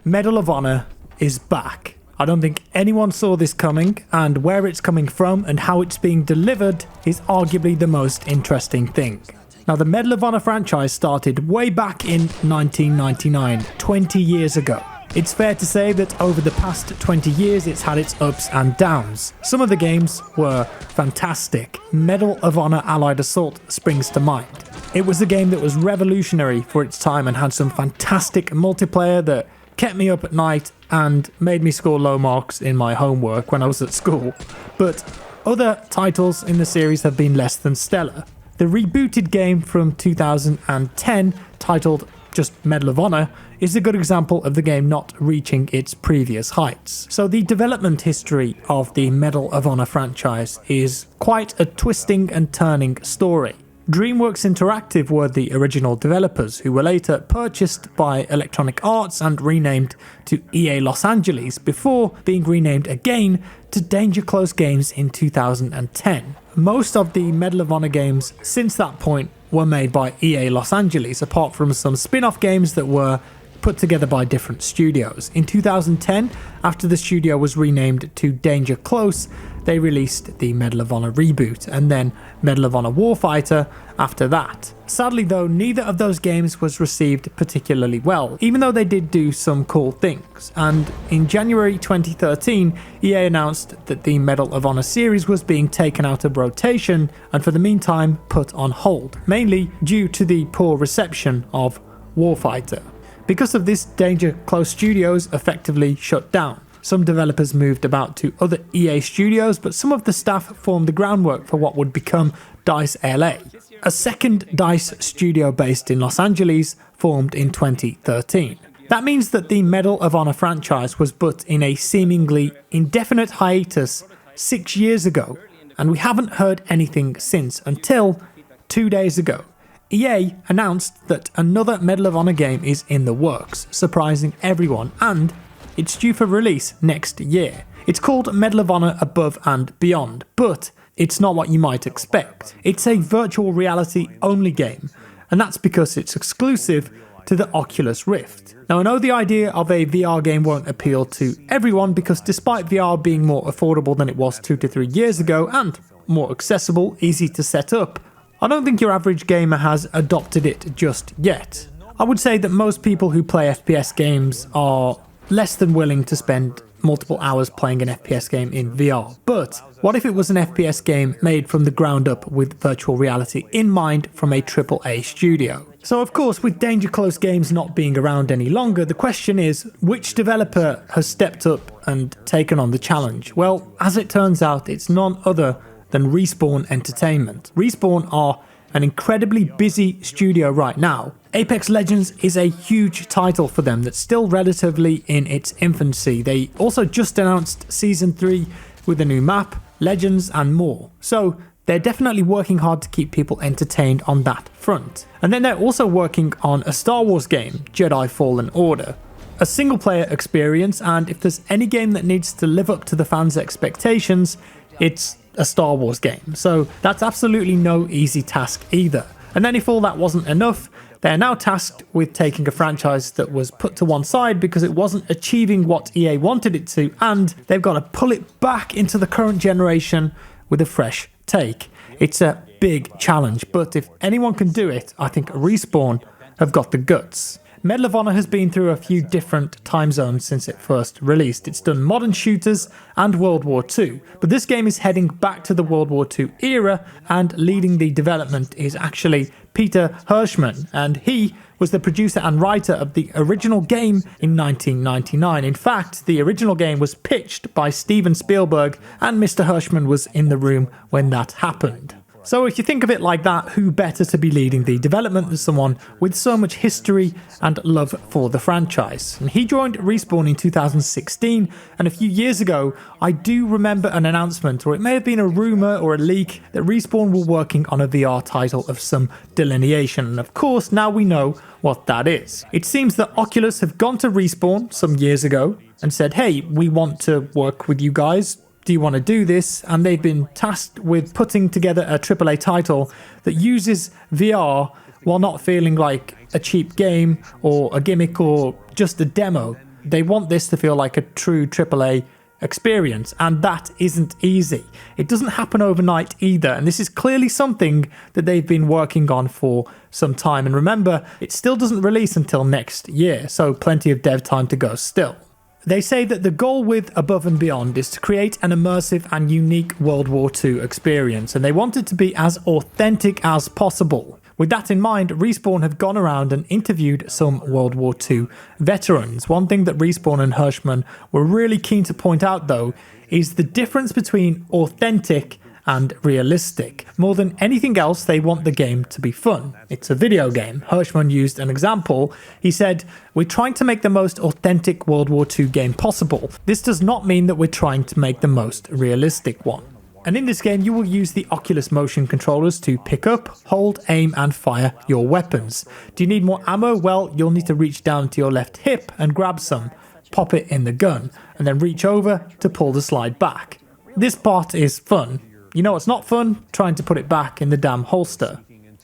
Medal of Honor is back. I don't think anyone saw this coming, and where it's coming from and how it's being delivered is arguably the most interesting thing. Now, the Medal of Honor franchise started way back in 1999, 20 years ago. It's fair to say that over the past 20 years it's had its ups and downs. Some of the games were fantastic. Medal of Honor Allied Assault springs to mind. It was a game that was revolutionary for its time and had some fantastic multiplayer that kept me up at night and made me score low marks in my homework when I was at school. But other titles in the series have been less than stellar. The rebooted game from 2010, titled just Medal of Honor, is a good example of the game not reaching its previous heights. So the development history of the Medal of Honor franchise is quite a twisting and turning story. DreamWorks Interactive were the original developers, who were later purchased by Electronic Arts and renamed to EA Los Angeles before being renamed again to Danger Close Games in 2010. Most of the Medal of Honor games since that point were made by EA Los Angeles, apart from some spin-off games that were put together by different studios. In 2010, after the studio was renamed to Danger Close, they released the Medal of Honor Reboot, and then Medal of Honor Warfighter after that. Sadly though, neither of those games was received particularly well, even though they did do some cool things. And in January 2013, EA announced that the Medal of Honor series was being taken out of rotation and for the meantime put on hold, mainly due to the poor reception of Warfighter. Because of this, Danger Close Studios effectively shut down. Some developers moved about to other EA studios, but some of the staff formed the groundwork for what would become DICE LA. A second DICE studio based in Los Angeles formed in 2013. That means that the Medal of Honor franchise was put in a seemingly indefinite hiatus 6 years ago, and we haven't heard anything since until 2 days ago. EA announced that another Medal of Honor game is in the works, surprising everyone, and it's due for release next year. It's called Medal of Honor Above and Beyond, but it's not what you might expect. It's a virtual reality only game, and that's because it's exclusive to the Oculus Rift. Now, I know the idea of a VR game won't appeal to everyone because despite VR being more affordable than it was 2 to 3 years ago and more accessible, easy to set up, I don't think your average gamer has adopted it just yet. I would say that most people who play FPS games are less than willing to spend multiple hours playing an FPS game in VR. But what if it was an FPS game made from the ground up with virtual reality in mind from a AAA studio? So of course, with Danger Close Games not being around any longer, the question is, which developer has stepped up and taken on the challenge? Well, as it turns out, it's none other than Respawn Entertainment. Respawn are an incredibly busy studio right now. Apex Legends is a huge title for them that's still relatively in its infancy. They also just announced Season 3 with a new map, Legends and more. So they're definitely working hard to keep people entertained on that front. And then they're also working on a Star Wars game, Jedi Fallen Order. A single player experience, and if there's any game that needs to live up to the fans' expectations, it's a Star Wars game. So that's absolutely no easy task either. And then if all that wasn't enough, they're now tasked with taking a franchise that was put to one side because it wasn't achieving what EA wanted it to, and they've got to pull it back into the current generation with a fresh take. It's a big challenge, but if anyone can do it, I think Respawn have got the guts. Medal of Honor has been through a few different time zones since it first released. It's done modern shooters and World War II, but this game is heading back to the World War II era, and leading the development is actually Peter Hirschman, and he was the producer and writer of the original game in 1999. In fact, the original game was pitched by Steven Spielberg, and Mr. Hirschman was in the room when that happened. So if you think of it like that, who better to be leading the development than someone with so much history and love for the franchise? And he joined Respawn in 2016, and a few years ago, I do remember an announcement, or it may have been a rumour or a leak, that Respawn were working on a VR title of some delineation, and of course now we know what that is. It seems that Oculus have gone to Respawn some years ago and said, hey, we want to work with you guys. Do you want to do this? And they've been tasked with putting together a AAA title that uses VR while not feeling like a cheap game or a gimmick or just a demo. They want this to feel like a true AAA experience, and that isn't easy. It doesn't happen overnight either, and this is clearly something that they've been working on for some time. And remember, it still doesn't release until next year, so plenty of dev time to go still. They say that the goal with Above and Beyond is to create an immersive and unique World War II experience, and they want it to be as authentic as possible. With that in mind, Respawn have gone around and interviewed some World War II veterans. One thing that Respawn and Hirschman were really keen to point out, though, is the difference between authentic and realistic. More than anything else, they want the game to be fun. It's a video game. Hirschman used an example. He said, "We're trying to make the most authentic World War II game possible. This does not mean that we're trying to make the most realistic one." And in this game, you will use the Oculus motion controllers to pick up, hold, aim, and fire your weapons. Do you need more ammo? Well, you'll need to reach down to your left hip and grab some, pop it in the gun, and then reach over to pull the slide back. This part is fun. You know what's not fun? Trying to put it back in the damn holster.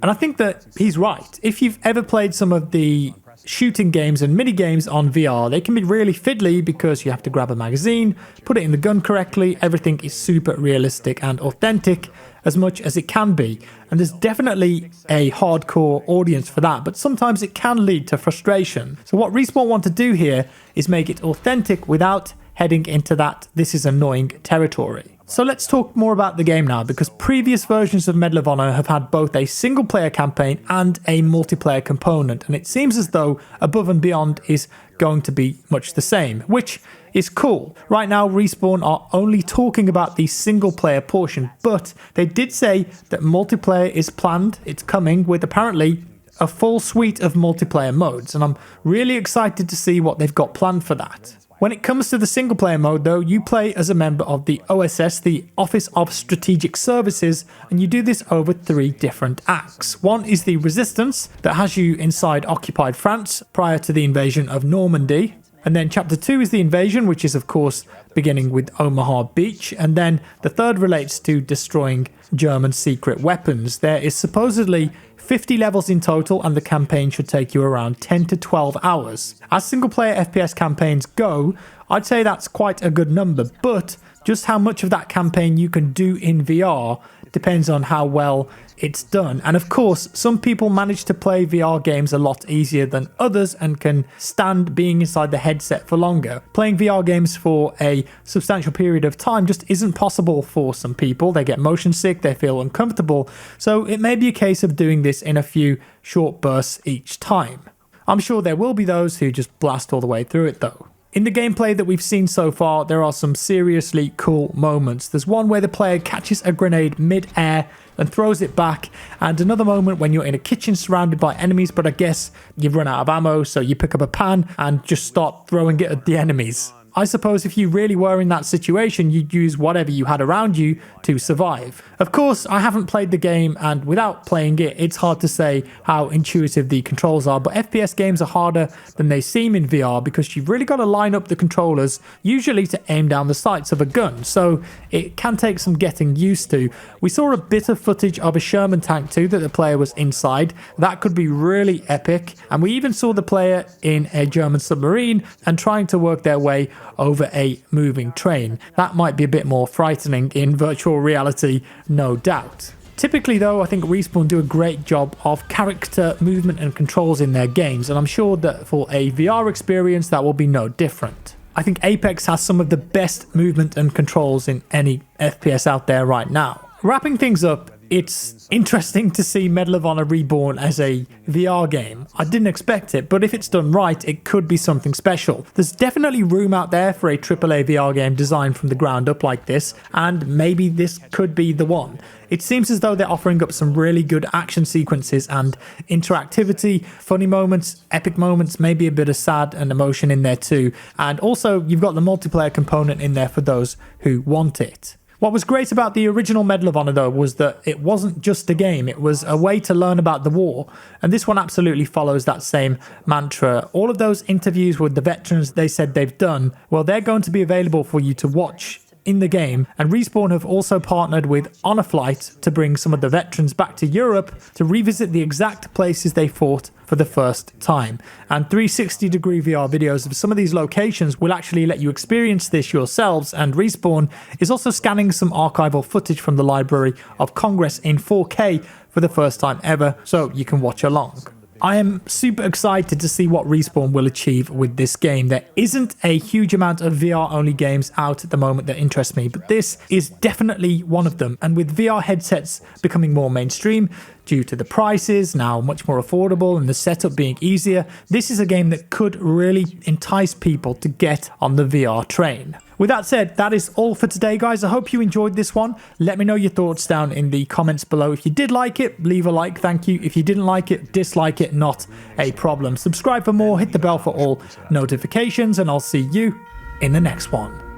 And I think that he's right. If you've ever played some of the shooting games and mini games on VR, they can be really fiddly because you have to grab a magazine, put it in the gun correctly. Everything is super realistic and authentic as much as it can be. And there's definitely a hardcore audience for that, but sometimes it can lead to frustration. So what Respawn want to do here is make it authentic without heading into that "this is annoying" territory. So let's talk more about the game now, because previous versions of Medal of Honor have had both a single player campaign and a multiplayer component, and it seems as though Above and Beyond is going to be much the same, which is cool. Right now, Respawn are only talking about the single player portion, but they did say that multiplayer is planned. It's coming with apparently a full suite of multiplayer modes, and I'm really excited to see what they've got planned for that. When it comes to the single player mode though, you play as a member of the OSS, the Office of Strategic Services, and you do this over 3 different acts. One is the Resistance, that has you inside occupied France prior to the invasion of Normandy. And then chapter 2 is the Invasion, which is of course beginning with Omaha Beach. And then the third relates to destroying German secret weapons. There is supposedly 50 levels in total, and the campaign should take you around 10 to 12 hours. As single player FPS campaigns go, I'd say that's quite a good number, but just how much of that campaign you can do in VR depends on how well it's done. And of course, some people manage to play VR games a lot easier than others and can stand being inside the headset for longer. Playing VR games for a substantial period of time just isn't possible for some people. They get motion sick, they feel uncomfortable, so it may be a case of doing this in a few short bursts each time. I'm sure there will be those who just blast all the way through it though. In the gameplay that we've seen so far, there are some seriously cool moments. There's one where the player catches a grenade mid-air and throws it back, and another moment when you're in a kitchen surrounded by enemies, but I guess you've run out of ammo, so you pick up a pan and just start throwing it at the enemies. I suppose if you really were in that situation, you'd use whatever you had around you to survive. Of course, I haven't played the game, and without playing it, it's hard to say how intuitive the controls are, but FPS games are harder than they seem in VR because you've really got to line up the controllers, usually to aim down the sights of a gun, so it can take some getting used to. We saw a bit of footage of a Sherman tank too that the player was inside. That could be really epic, and we even saw the player in a German submarine and trying to work their way over a moving train. That might be a bit more frightening in virtual reality, no doubt. Typically though, I think Respawn do a great job of character movement and controls in their games, and I'm sure that for a VR experience that will be no different. I think Apex has some of the best movement and controls in any FPS out there right now. Wrapping things up, it's interesting to see Medal of Honor Reborn as a VR game. I didn't expect it, but if it's done right, it could be something special. There's definitely room out there for a AAA VR game designed from the ground up like this, and maybe this could be the one. It seems as though they're offering up some really good action sequences and interactivity, funny moments, epic moments, maybe a bit of sad and emotion in there too. And also, you've got the multiplayer component in there for those who want it. What was great about the original Medal of Honor though was that it wasn't just a game, it was a way to learn about the war, and this one absolutely follows that same mantra. All of those interviews with the veterans they said they've done, well, they're going to be available for you to watch in the game, and Respawn have also partnered with Honor Flight to bring some of the veterans back to Europe to revisit the exact places they fought for the first time. And 360-degree VR videos of some of these locations will actually let you experience this yourselves, and Respawn is also scanning some archival footage from the Library of Congress in 4K for the first time ever, so you can watch along. I am super excited to see what Respawn will achieve with this game. There isn't a huge amount of VR-only games out at the moment that interest me, but this is definitely one of them. And with VR headsets becoming more mainstream, due to the prices now much more affordable and the setup being easier, this is a game that could really entice people to get on the VR train. With that said, that is all for today, guys. I hope you enjoyed this one. Let me know your thoughts down in the comments below. If you did like it, leave a like, thank you. If you didn't like it, dislike it, not a problem. Subscribe for more, hit the bell for all notifications, and I'll see you in the next one.